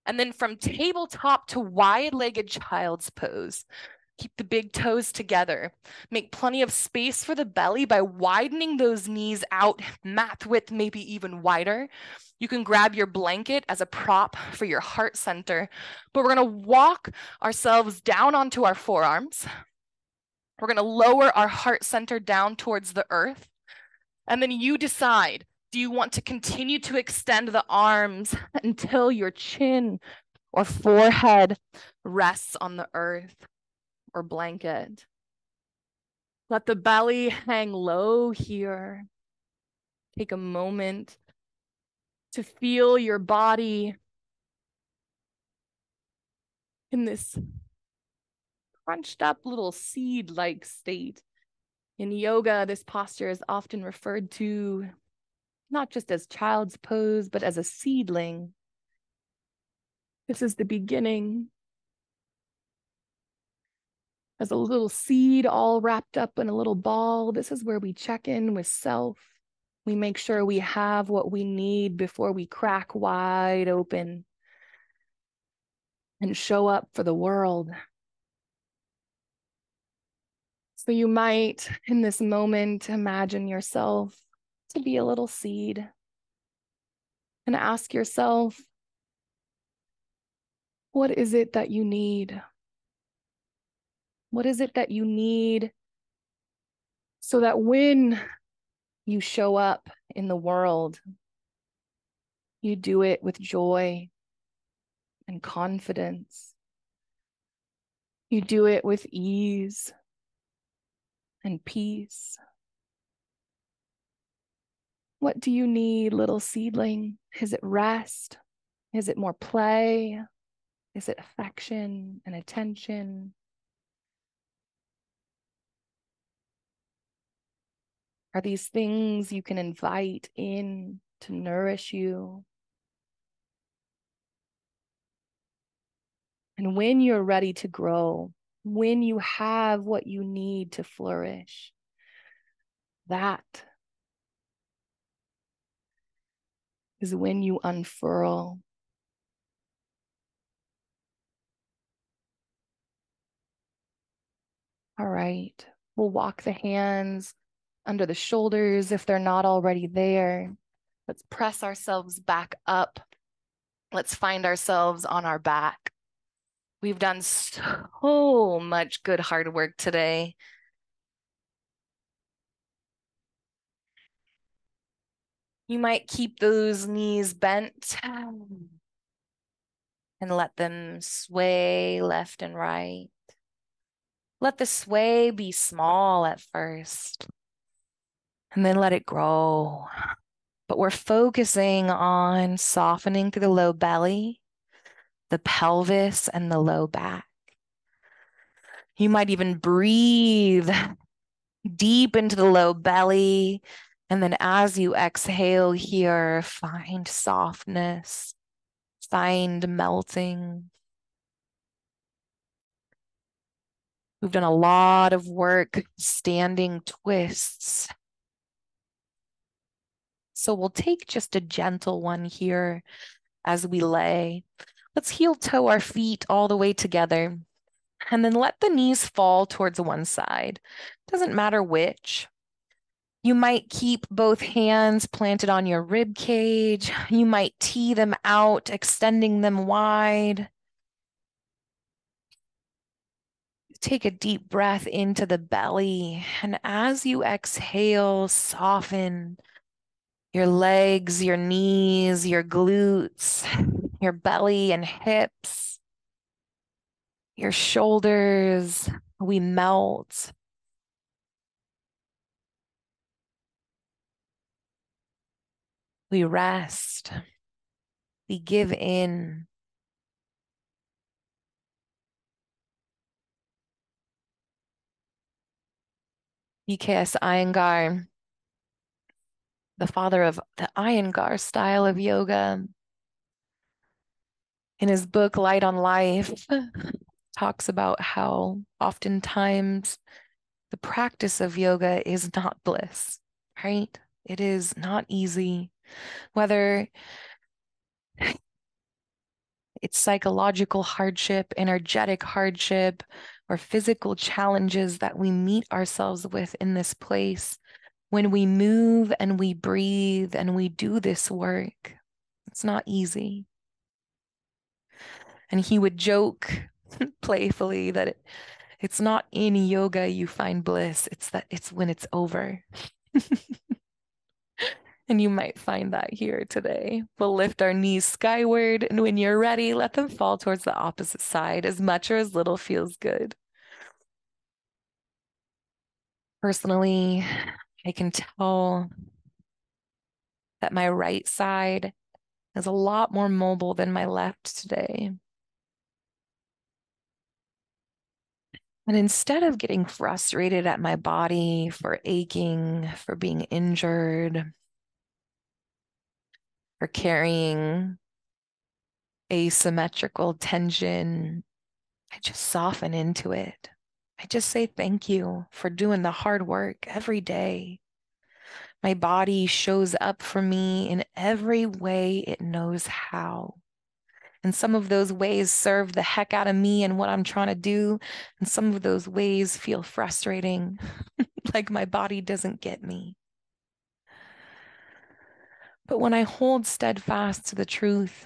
And then from tabletop to wide-legged child's pose. Keep the big toes together. Make plenty of space for the belly by widening those knees out, mat width maybe even wider. You can grab your blanket as a prop for your heart center, but we're gonna walk ourselves down onto our forearms. We're gonna lower our heart center down towards the earth. And then you decide, do you want to continue to extend the arms until your chin or forehead rests on the earth or blanket? Let the belly hang low here. Take a moment to feel your body in this crunched up little seed-like state. In yoga, this posture is often referred to not just as child's pose, but as a seedling. This is the beginning. As a little seed all wrapped up in a little ball, this is where we check in with self. We make sure we have what we need before we crack wide open and show up for the world. So you might, in this moment, imagine yourself to be a little seed and ask yourself, what is it that you need? What is it that you need so that when you show up in the world, you do it with joy and confidence. You do it with ease and peace. What do you need, little seedling? Is it rest? Is it more play? Is it affection and attention? Are these things you can invite in to nourish you? And when you're ready to grow, when you have what you need to flourish, that is when you unfurl. All right, we'll walk the hands under the shoulders if they're not already there. Let's press ourselves back up. Let's find ourselves on our back. We've done so much good hard work today. You might keep those knees bent and let them sway left and right. Let the sway be small at first, and then let it grow. But we're focusing on softening through the low belly, the pelvis, and the low back. You might even breathe deep into the low belly. And then as you exhale here, find softness, find melting. We've done a lot of work standing twists. So we'll take just a gentle one here as we lay. Let's heel toe our feet all the way together and then let the knees fall towards one side. Doesn't matter which. You might keep both hands planted on your rib cage. You might tee them out, extending them wide. Take a deep breath into the belly. And as you exhale, soften your legs, your knees, your glutes, your belly and hips, your shoulders. We melt. We rest. We give in. BKS Iyengar, the father of the Iyengar style of yoga, in his book Light on Life, talks about how oftentimes the practice of yoga is not bliss, right? It is not easy, whether it's psychological hardship, energetic hardship, or physical challenges that we meet ourselves with in this place. When we move and we breathe and we do this work, it's not easy. And he would joke playfully that it's not in yoga you find bliss, it's when it's over. And you might find that here today. We'll lift our knees skyward, and when you're ready, let them fall towards the opposite side, as much or as little feels good. Personally, I can tell that my right side is a lot more mobile than my left today. And instead of getting frustrated at my body for aching, for being injured, for carrying asymmetrical tension, I just soften into it. I just say thank you for doing the hard work every day. My body shows up for me in every way it knows how. And some of those ways serve the heck out of me and what I'm trying to do. And some of those ways feel frustrating, like my body doesn't get me. But when I hold steadfast to the truth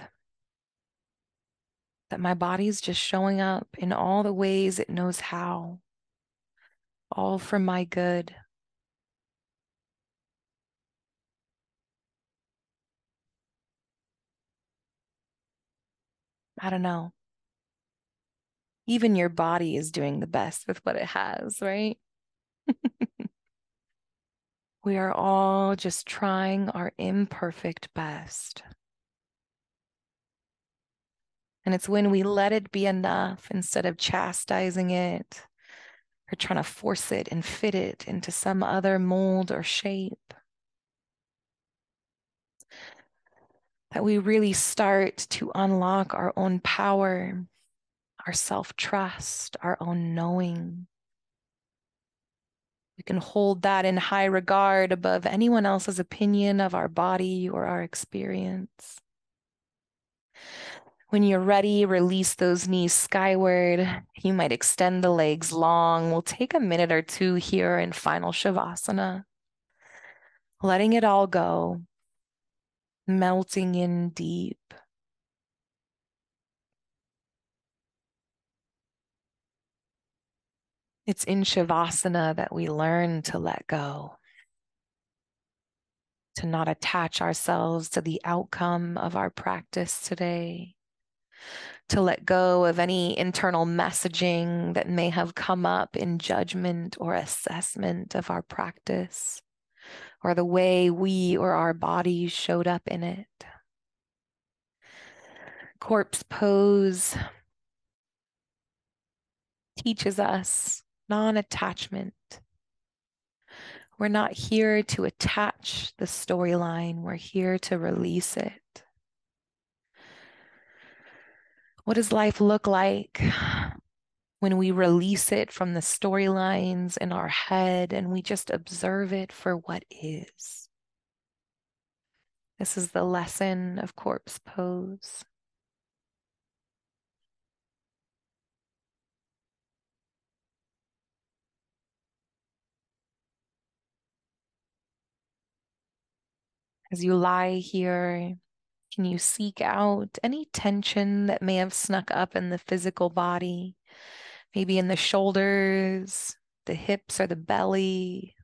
that my body's just showing up in all the ways it knows how, all for my good, I don't know. Even your body is doing the best with what it has, right? We are all just trying our imperfect best. And it's when we let it be enough instead of chastising it or trying to force it and fit it into some other mold or shape that we really start to unlock our own power, our self-trust, our own knowing. We can hold that in high regard above anyone else's opinion of our body or our experience. When you're ready, release those knees skyward. You might extend the legs long. We'll take a minute or two here in final Shavasana, letting it all go, melting in deep. It's in Shavasana that we learn to let go, to not attach ourselves to the outcome of our practice today, to let go of any internal messaging that may have come up in judgment or assessment of our practice, or the way we or our bodies showed up in it. Corpse pose teaches us non-attachment. We're not here to attach the storyline. We're here to release it. What does life look like when we release it from the storylines in our head and we just observe it for what is? This is the lesson of corpse pose. As you lie here, can you seek out any tension that may have snuck up in the physical body? Maybe in the shoulders, the hips, or the belly.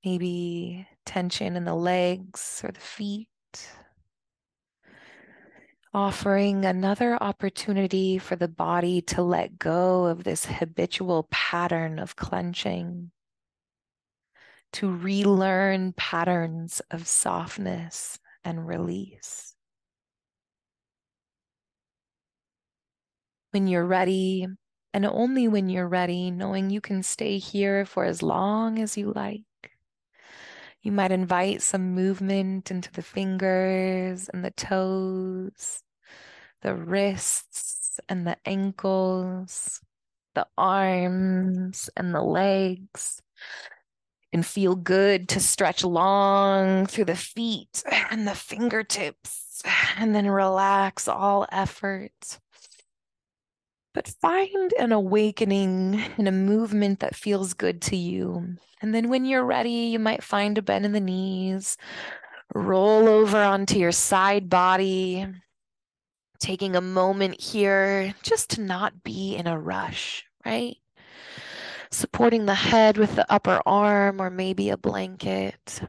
Maybe tension in the legs or the feet. Offering another opportunity for the body to let go of this habitual pattern of clenching, to relearn patterns of softness and release. When you're ready, and only when you're ready, knowing you can stay here for as long as you like, you might invite some movement into the fingers and the toes, the wrists and the ankles, the arms and the legs. And feel good to stretch long through the feet and the fingertips, and then relax all effort. But find an awakening and a movement that feels good to you. And then when you're ready, you might find a bend in the knees, roll over onto your side body, taking a moment here just to not be in a rush, right? Supporting the head with the upper arm or maybe a blanket.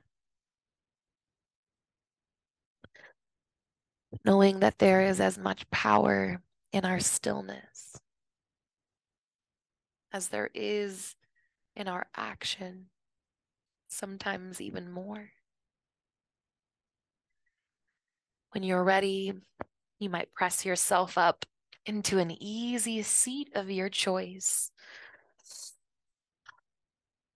Knowing that there is as much power in our stillness as there is in our action, sometimes even more. When you're ready, you might press yourself up into an easy seat of your choice.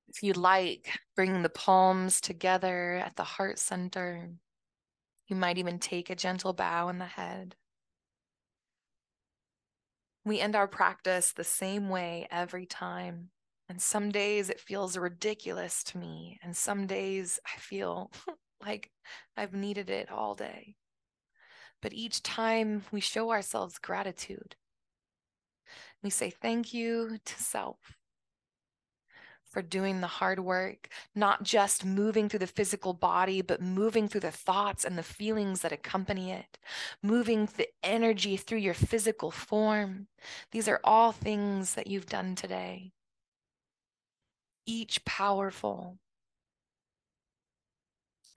If you'd like, bring the palms together at the heart center. You might even take a gentle bow in the head. We end our practice the same way every time. And some days it feels ridiculous to me. And some days I feel like I've needed it all day. But each time we show ourselves gratitude. We say thank you to self for doing the hard work, not just moving through the physical body, but moving through the thoughts and the feelings that accompany it, moving the energy through your physical form. These are all things that you've done today, each powerful.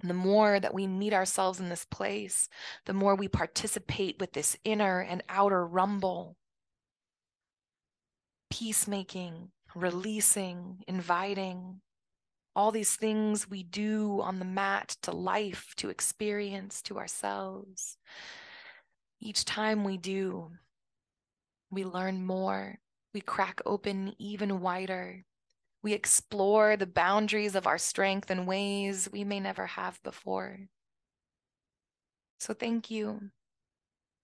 And the more that we meet ourselves in this place, the more we participate with this inner and outer rumble, peacemaking, releasing, inviting. All these things we do on the mat to life, to experience, to ourselves. Each time we do, we learn more. We crack open even wider. We explore the boundaries of our strength in ways we may never have before. So thank you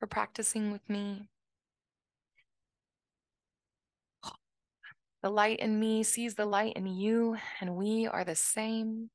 for practicing with me. The light in me sees the light in you, and we are the same.